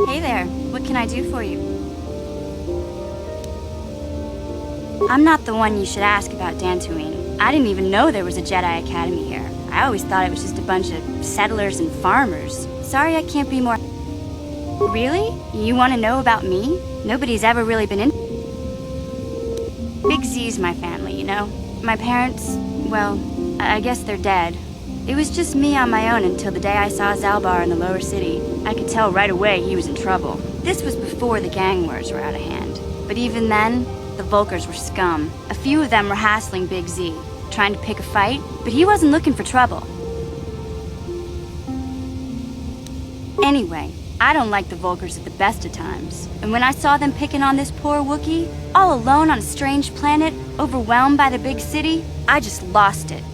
Hey there, what can I do for you? I'm not the one you should ask about Dantooine. I didn't even know there was a Jedi Academy here. I always thought it was just a bunch of settlers and farmers. Sorry I can't be more... Really? You want to know about me? Nobody's ever really been in... Big Z's my family, you know? My parents, well, I guess they're dead. It was just me on my own until the day I saw Zalbar in the lower city. I could tell right away he was in trouble. This was before the gang wars were out of hand. But even then, the Vulkars were scum. A few of them were hassling Big Z, trying to pick a fight, but he wasn't looking for trouble. Anyway, I don't like the Vulkars at the best of times. And when I saw them picking on this poor Wookiee, all alone on a strange planet, overwhelmed by the big city, I just lost it.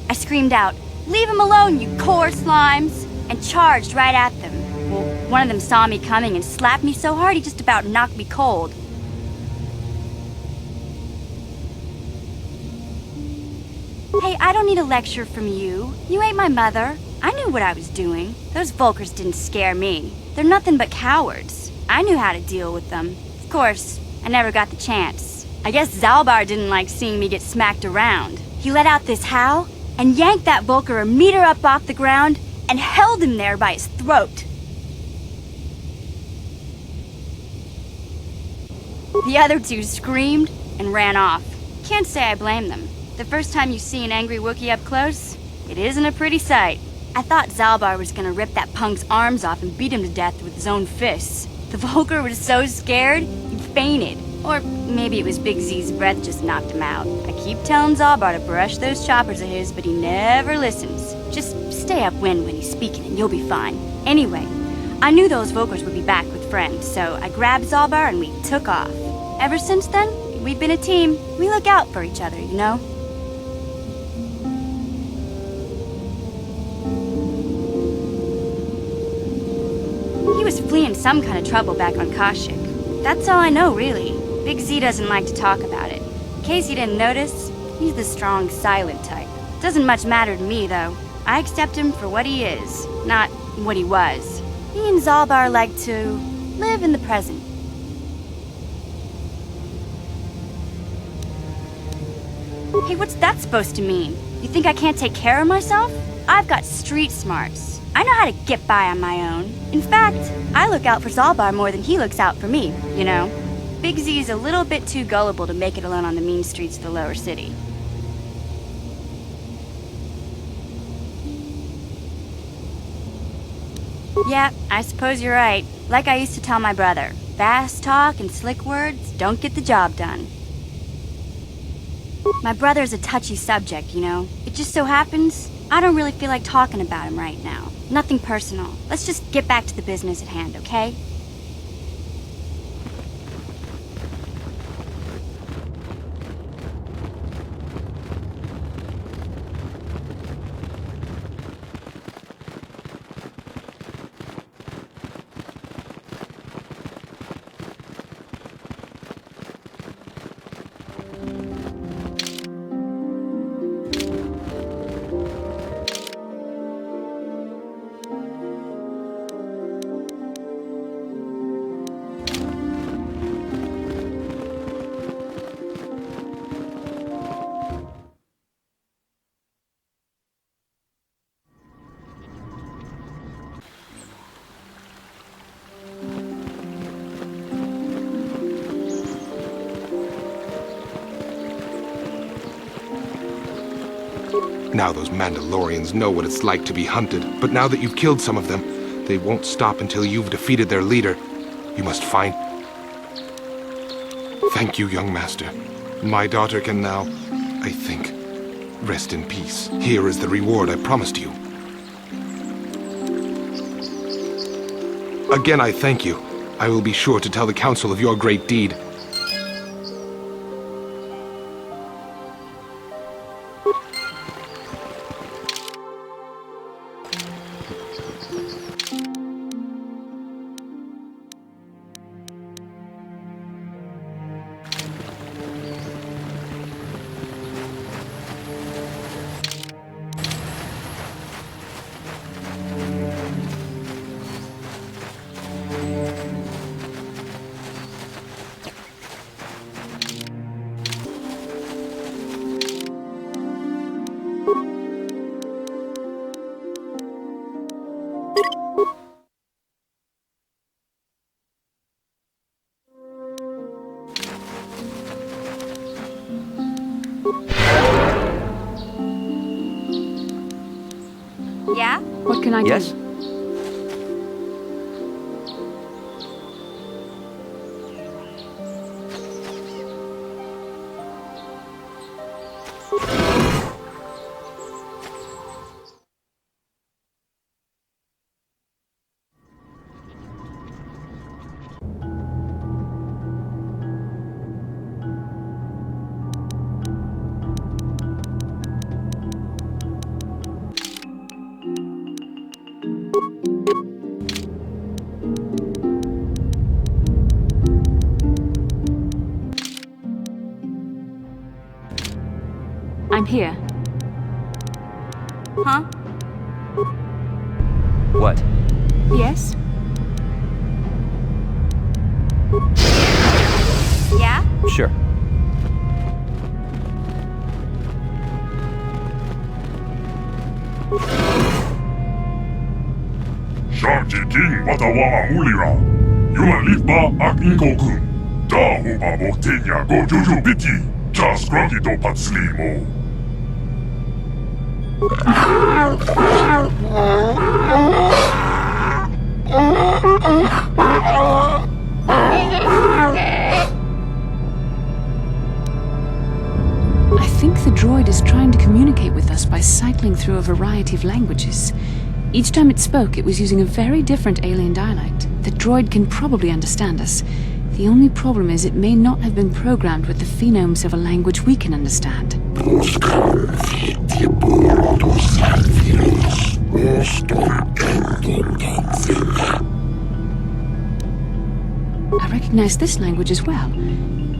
I screamed out, "Leave him alone, you core slimes!" and charged right at them. Well, one of them saw me coming and slapped me so hard he just about knocked me cold. Hey, I don't need a lecture from you. You ain't my mother. I knew what I was doing. Those Vulkars didn't scare me. They're nothing but cowards. I knew how to deal with them. Of course, I never got the chance. I guess Zalbar didn't like seeing me get smacked around. He let out this howl and yanked that Vulkar a meter up off the ground and held him there by his throat. The other two screamed and ran off. Can't say I blame them. The first time you see an angry Wookiee up close, it isn't a pretty sight. I thought Zalbar was gonna rip that punk's arms off and beat him to death with his own fists. The Vulkar was so scared, he fainted. Or maybe it was Big Z's breath just knocked him out. I keep telling Zalbar to brush those choppers of his, but he never listens. Just stay upwind when he's speaking and you'll be fine. Anyway, I knew those Vulkars would be back with friends, so I grabbed Zalbar and we took off. Ever since then, we've been a team. We look out for each other, you know? He was fleeing some kind of trouble back on Kashyyyk. That's all I know, really. Big Z doesn't like to talk about it. In case you didn't notice, he's the strong, silent type. Doesn't much matter to me, though. I accept him for what he is, not what he was. He and Zalbar like to live in the present. Hey, what's that supposed to mean? You think I can't take care of myself? I've got street smarts. I know how to get by on my own. In fact, I look out for Zalbar more than he looks out for me, you know? Big Z is a little bit too gullible to make it alone on the mean streets of the lower city. Yeah, I suppose you're right. Like I used to tell my brother, fast talk and slick words don't get the job done. My brother's a touchy subject, you know? It just so happens, I don't really feel like talking about him right now. Nothing personal. Let's just get back to the business at hand, okay? Now those Mandalorians know what it's like to be hunted, but now that you've killed some of them, they won't stop until you've defeated their leader. You must find... Thank you, young master. My daughter can now, I think, rest in peace. Here is the reward I promised you. Again, I thank you. I will be sure to tell the Council of your great deed. Yeah? What can I do? Yes? I'm here. Huh? What? Yes? Yeah? Sure. Sharji King Watawa Mulira. Yuma Lipa Ak Inkoku. Da Huba Boktenya Go Juju Biti. Jas Grandito Patslimo. I think the droid is trying to communicate with us by cycling through a variety of languages. Each time it spoke, it was using a very different alien dialect. The droid can probably understand us. The only problem is it may not have been programmed with the phonemes of a language we can understand. I recognize this language as well.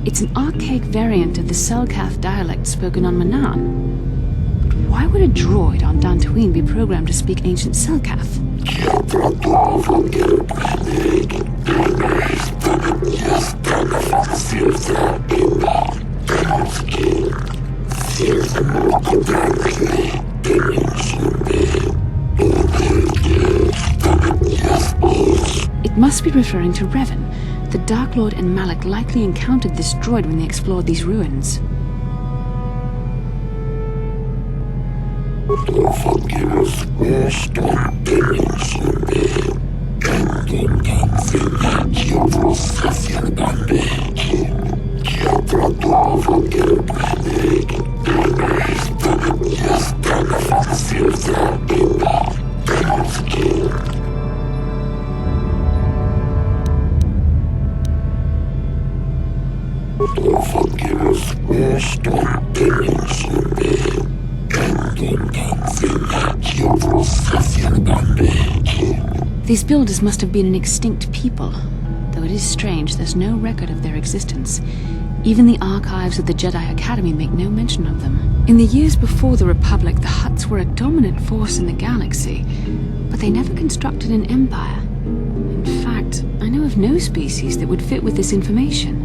It's an archaic variant of the Selkath dialect spoken on Manaan. But why would a droid on Dantooine be programmed to speak ancient Selkath? It must be referring to Revan. The Dark Lord and Malak likely encountered this droid when they explored these ruins. These builders must have been an extinct people, though it is strange there's no record of their existence. Even the archives of the Jedi Academy make no mention of them. In the years before the Republic, the Hutts were a dominant force in the galaxy, but they never constructed an empire. In fact, I know of no species that would fit with this information.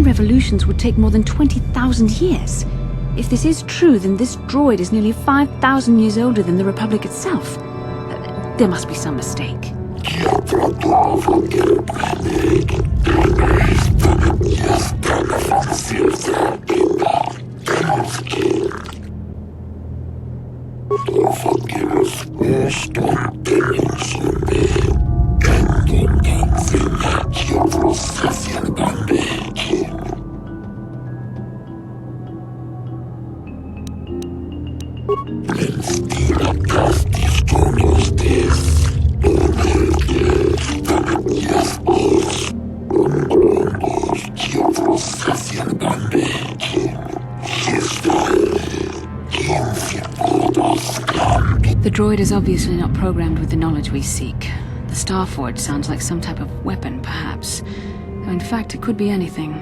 Revolutions would take more than 20,000 years. If this is true, then this droid is nearly 5,000 years older than the Republic itself. There must be some mistake. droid is obviously not programmed with the knowledge we seek. The Starforge sounds like some type of weapon, perhaps. Though in fact, it could be anything.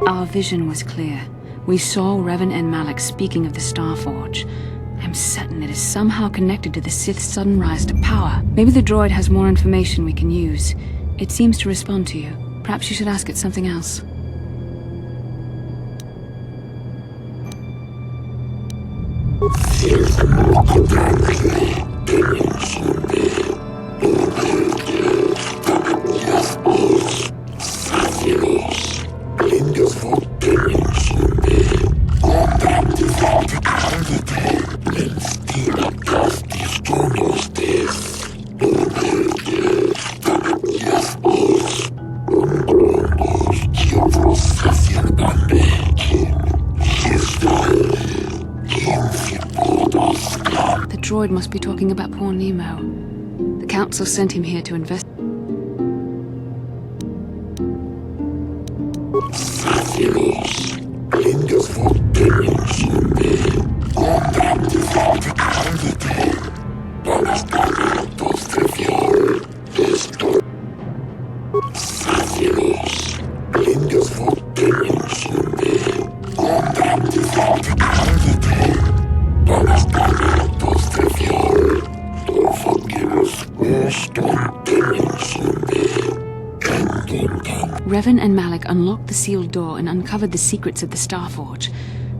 Our vision was clear. We saw Revan and Malak speaking of the Starforge. I'm certain it is somehow connected to the Sith's sudden rise to power. Maybe the droid has more information we can use. It seems to respond to you. Perhaps you should ask it something else. The droid must be talking about poor Nemo. The Council sent him here to investigate. Revan and Malak unlocked the sealed door and uncovered the secrets of the Starforge.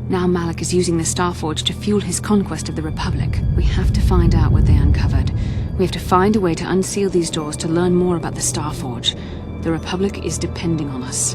Now Malak is using the Starforge to fuel his conquest of the Republic. We have to find out what they uncovered. We have to find a way to unseal these doors to learn more about the Starforge. The Republic is depending on us.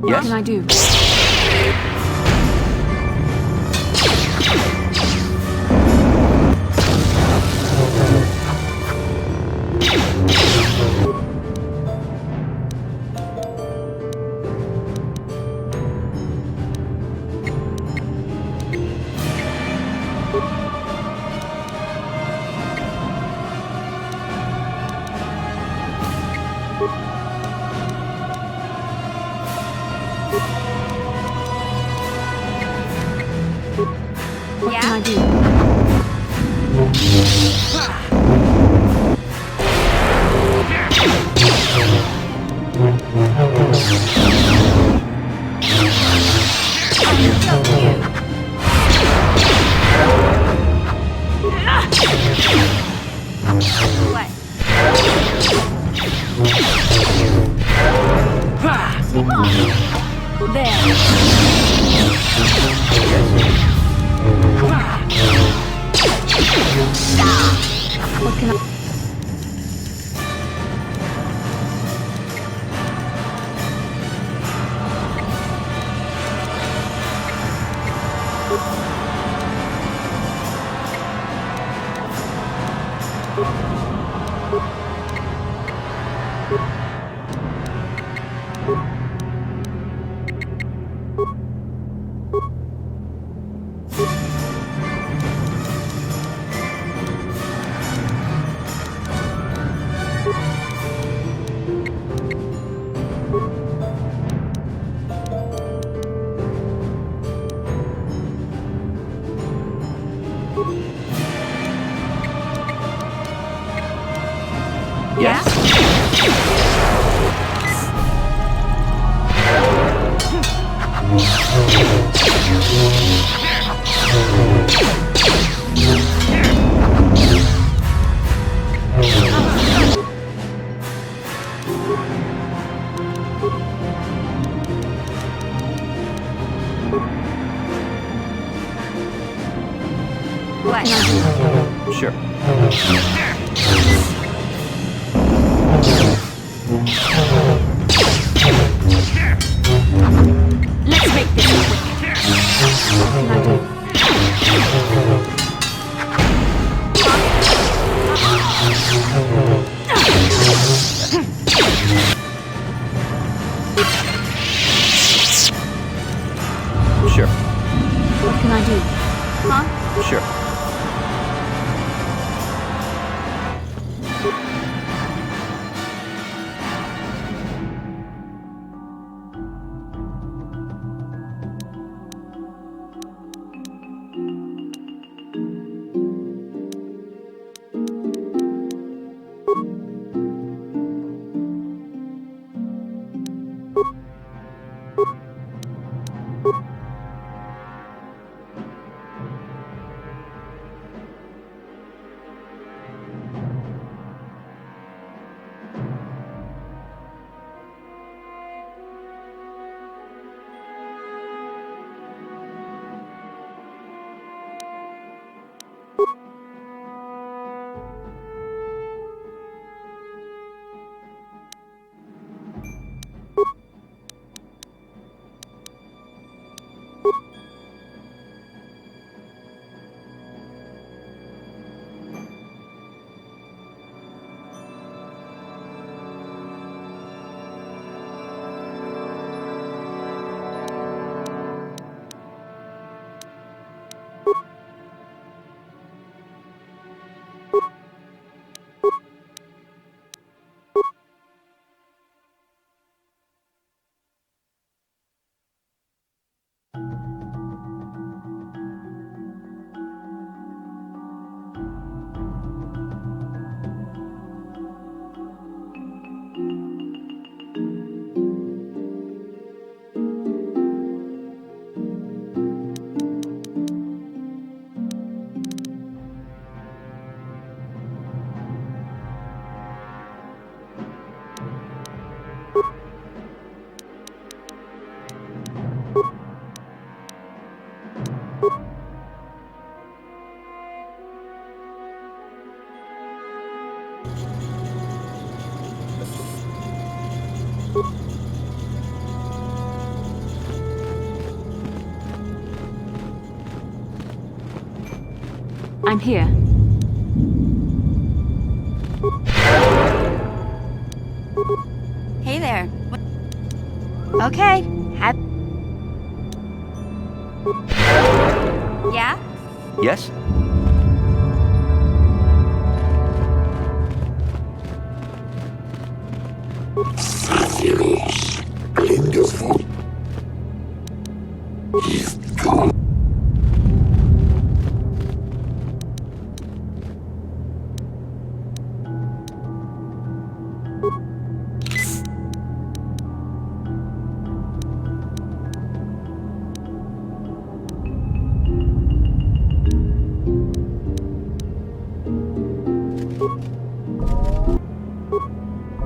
What can I do? What can I do? What? Yeah? What? Sure. Let's make this quick. What can I do? Sure. What can I do? Huh? Sure. I'm here. Hey there. Okay. Yeah? Yes?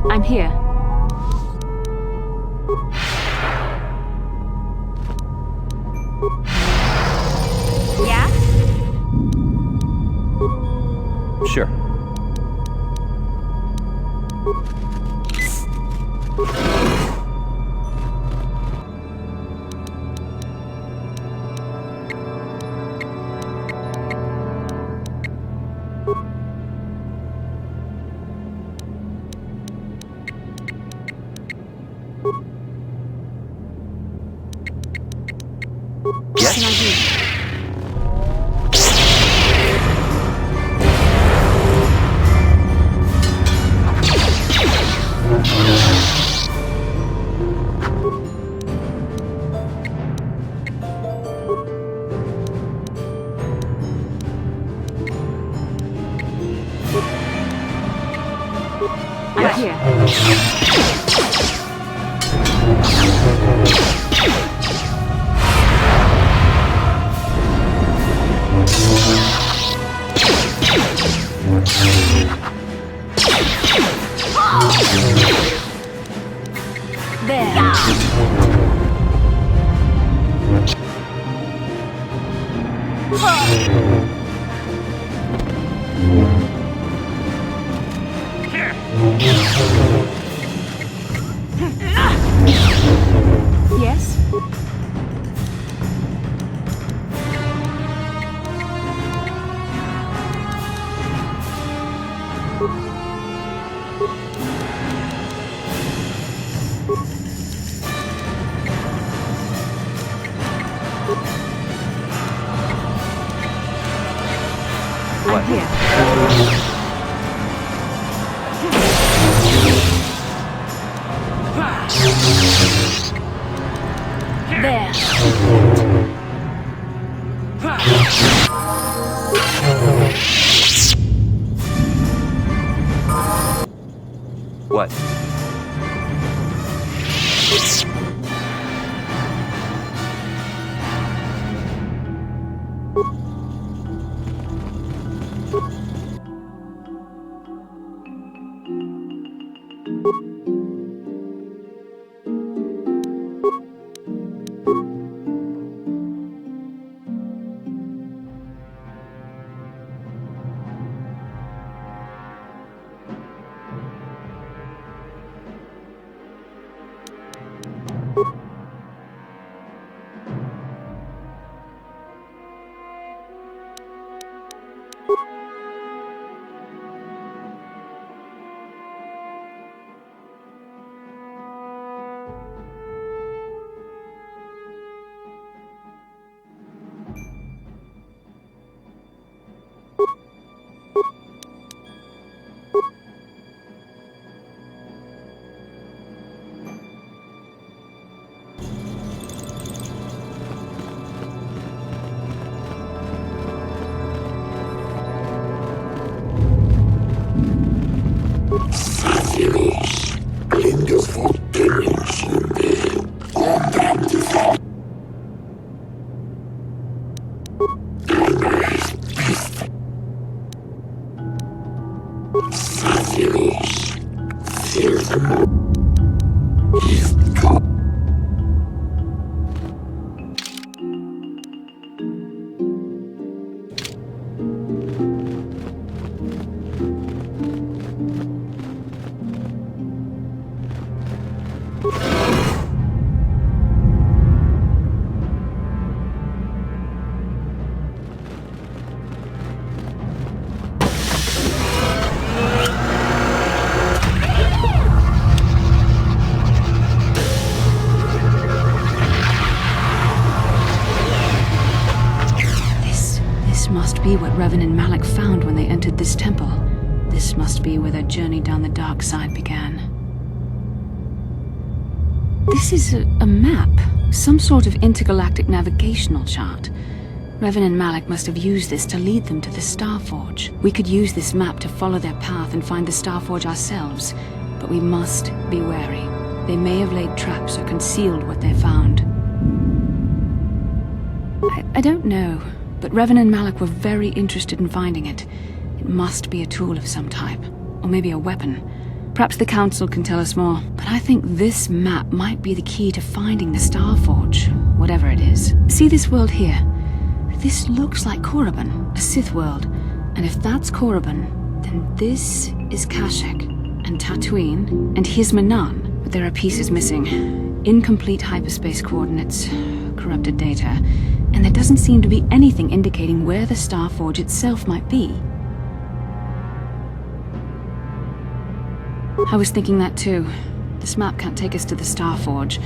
I'm here. Yeah? Sure. What can I do? I'm here. Yes? What? I'm here. There. What? This must be what Revan and Malik found when they entered this temple. This must be where their journey down the dark side began. This is a map, some sort of intergalactic navigational chart. Revan and Malik must have used this to lead them to the Starforge. We could use this map to follow their path and find the Starforge ourselves, but we must be wary. They may have laid traps or concealed what they found. I don't know, but Revan and Malik were very interested in finding it. It must be a tool of some type, or maybe a weapon. Perhaps the Council can tell us more, but I think this map might be the key to finding the Starforge, whatever it is. See this world here? This looks like Korriban, a Sith world. And if that's Korriban, then this is Kashyyyk, and Tatooine, and here's Manan. But there are pieces missing. Incomplete hyperspace coordinates, corrupted data, and there doesn't seem to be anything indicating where the Starforge itself might be. I was thinking that too. This map can't take us to the Starforge,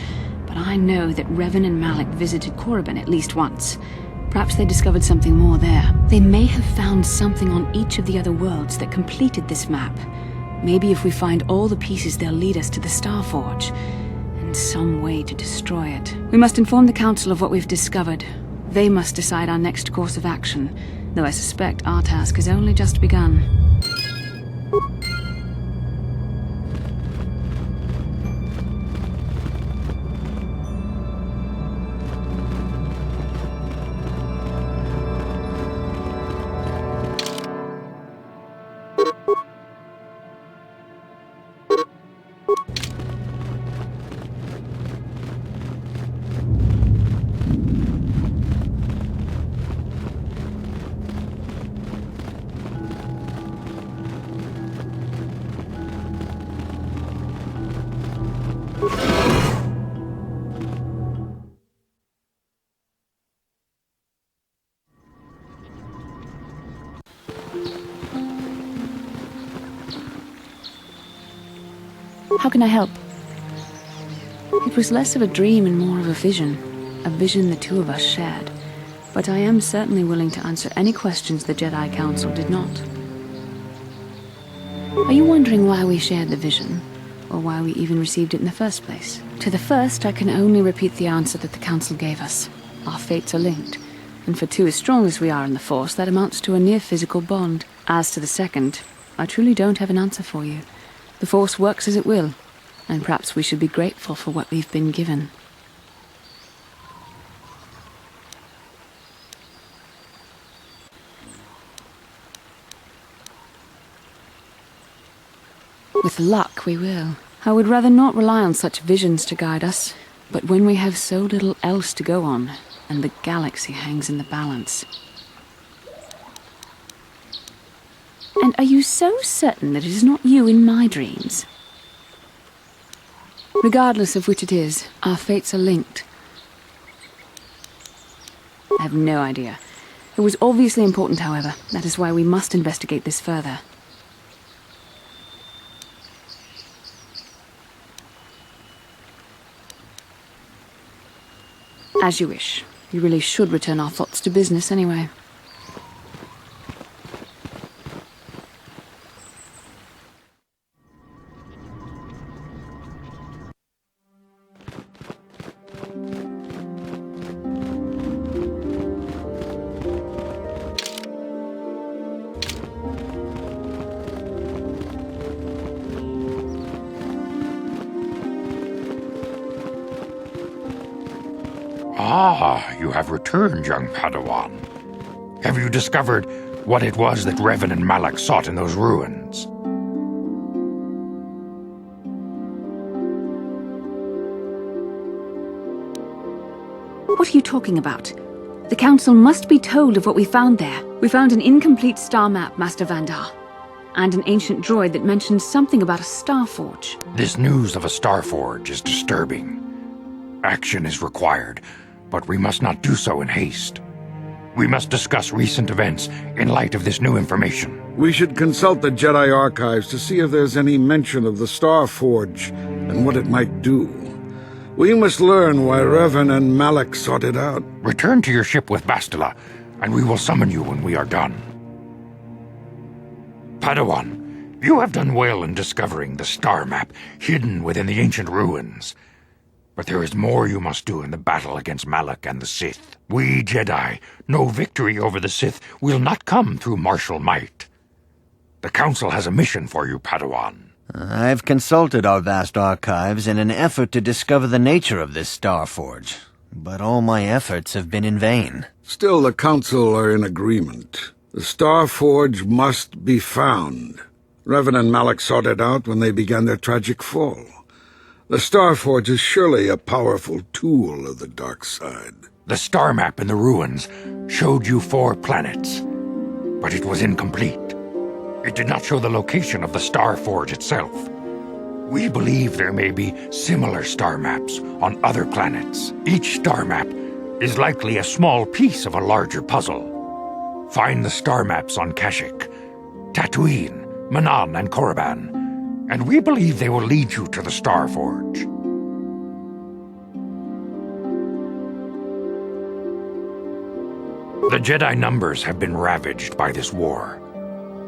but I know that Revan and Malik visited Korriban at least once. Perhaps they discovered something more there. They may have found something on each of the other worlds that completed this map. Maybe if we find all the pieces, they'll lead us to the Starforge, and some way to destroy it. We must inform the Council of what we've discovered. They must decide our next course of action, though I suspect our task has only just begun. How can I help? It was less of a dream and more of a vision the two of us shared. But I am certainly willing to answer any questions the Jedi Council did not. Are you wondering why we shared the vision? Or why we even received it in the first place? To the first, I can only repeat the answer that the Council gave us. Our fates are linked. And for two as strong as we are in the Force, that amounts to a near-physical bond. As to the second, I truly don't have an answer for you. The Force works as it will, and perhaps we should be grateful for what we've been given. With luck, we will. I would rather not rely on such visions to guide us, but when we have so little else to go on, and the galaxy hangs in the balance. And are you so certain that it is not you in my dreams? Regardless of which it is, our fates are linked. I have no idea. It was obviously important, however. That is why we must investigate this further. As you wish. You really should return our thoughts to business anyway. Ah, you have returned, young Padawan. Have you discovered what it was that Revan and Malak sought in those ruins? What are you talking about? The Council must be told of what we found there. We found an incomplete star map, Master Vandar, and an ancient droid that mentioned something about a star forge. This news of a star forge is disturbing. Action is required, but we must not do so in haste. We must discuss recent events in light of this new information. We should consult the Jedi archives to see if there's any mention of the Star Forge and what it might do. We must learn why Revan and Malak sought it out. Return to your ship with Bastila, and we will summon you when we are done. Padawan, you have done well in discovering the star map hidden within the ancient ruins. But there is more you must do in the battle against Malak and the Sith. We Jedi know victory over the Sith will not come through martial might. The Council has a mission for you, Padawan. I've consulted our vast archives in an effort to discover the nature of this Star Forge, but all my efforts have been in vain. Still, the Council are in agreement. The Star Forge must be found. Revan and Malak sought it out when they began their tragic fall. The Star Forge is surely a powerful tool of the dark side. The star map in the ruins showed you 4 planets, but it was incomplete. It did not show the location of the Star Forge itself. We believe there may be similar star maps on other planets. Each star map is likely a small piece of a larger puzzle. Find the star maps on Kashyyyk, Tatooine, Manan, and Korriban, and we believe they will lead you to the Star Forge. The Jedi numbers have been ravaged by this war,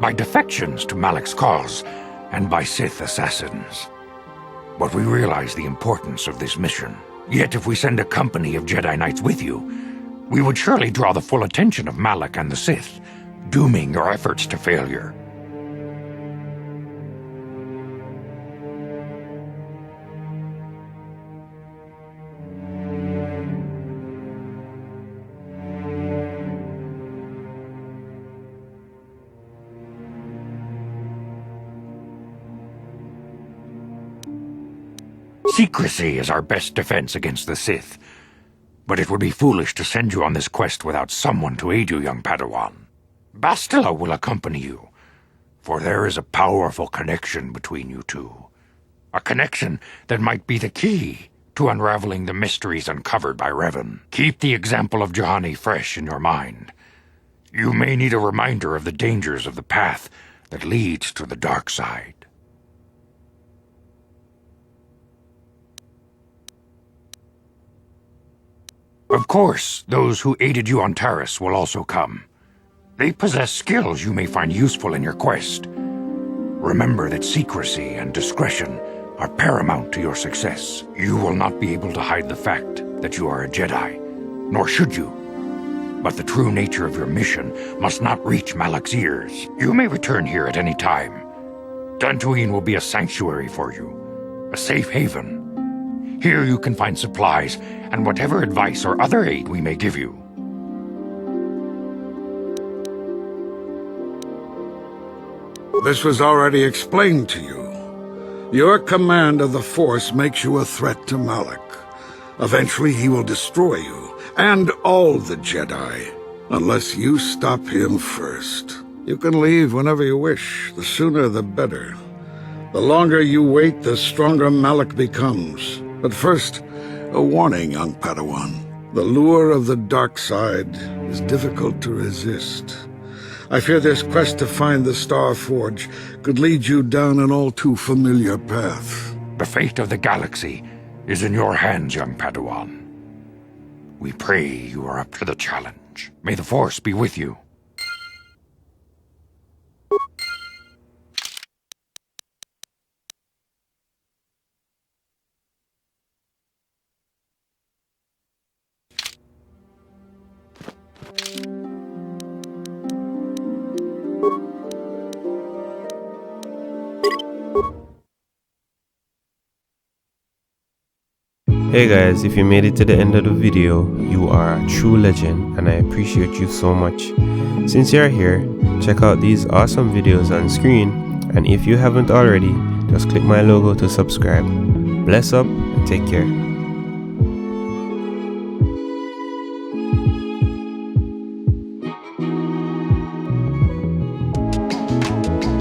by defections to Malak's cause, and by Sith assassins. But we realize the importance of this mission. Yet if we send a company of Jedi Knights with you, we would surely draw the full attention of Malak and the Sith, dooming your efforts to failure. Secrecy is our best defense against the Sith, but it would be foolish to send you on this quest without someone to aid you, young Padawan. Bastila will accompany you, for there is a powerful connection between you two. A connection that might be the key to unraveling the mysteries uncovered by Revan. Keep the example of Juhani fresh in your mind. You may need a reminder of the dangers of the path that leads to the dark side. Of course, those who aided you on Taris will also come. They possess skills you may find useful in your quest. Remember that secrecy and discretion are paramount to your success. You will not be able to hide the fact that you are a Jedi, nor should you. But the true nature of your mission must not reach Malak's ears. You may return here at any time. Dantooine will be a sanctuary for you, a safe haven. Here you can find supplies and whatever advice or other aid we may give you. This was already explained to you. Your command of the Force makes you a threat to Malak. Eventually he will destroy you, and all the Jedi, unless you stop him first. You can leave whenever you wish. The sooner the better. The longer you wait, the stronger Malak becomes. But first, a warning, young Padawan. The lure of the dark side is difficult to resist. I fear this quest to find the Star Forge could lead you down an all too familiar path. The fate of the galaxy is in your hands, young Padawan. We pray you are up to the challenge. May the Force be with you. Hey guys, if you made it to the end of the video, you are a true legend and I appreciate you so much. Since you're here, check out these awesome videos on screen, and if you haven't already, just click my logo to subscribe. Bless up and take care.